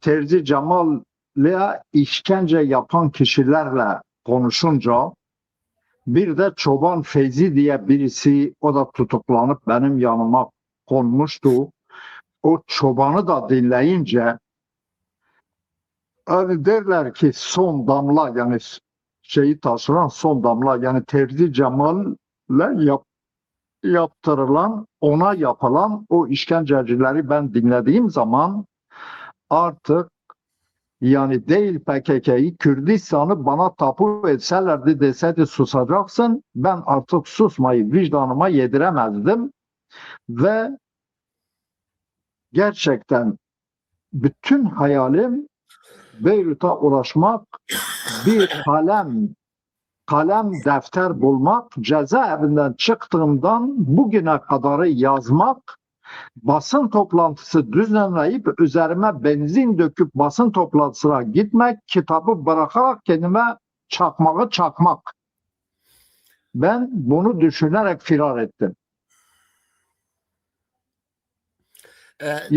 Terzi Cemal'le işkence yapan kişilerle konuşunca, bir de Çoban Feyzi diye birisi, o da tutuklanıp benim yanıma konmuştu. O çobanı da dinleyince, hani derler ki son damla, yani şeyi taşıran son damla, yani Terzi Cemal'le yaptırılan, ona yapılan o işkencecileri ben dinlediğim zaman artık, yani değil PKK'yı, Kürdistan'ı bana tapu etselerdi, deseydi susacaksın, ben artık susmayı vicdanıma yediremezdim ve gerçekten bütün hayalim Beyrut'a ulaşmak, bir kalem defter bulmak, cezaevinden çıktığımdan bugüne kadarı yazmak, basın toplantısı düzenleyip üzerime benzin döküp basın toplantısına gitmek, kitabı bırakarak kendime çakmağı çakmak. Ben bunu düşünerek firar ettim. Yani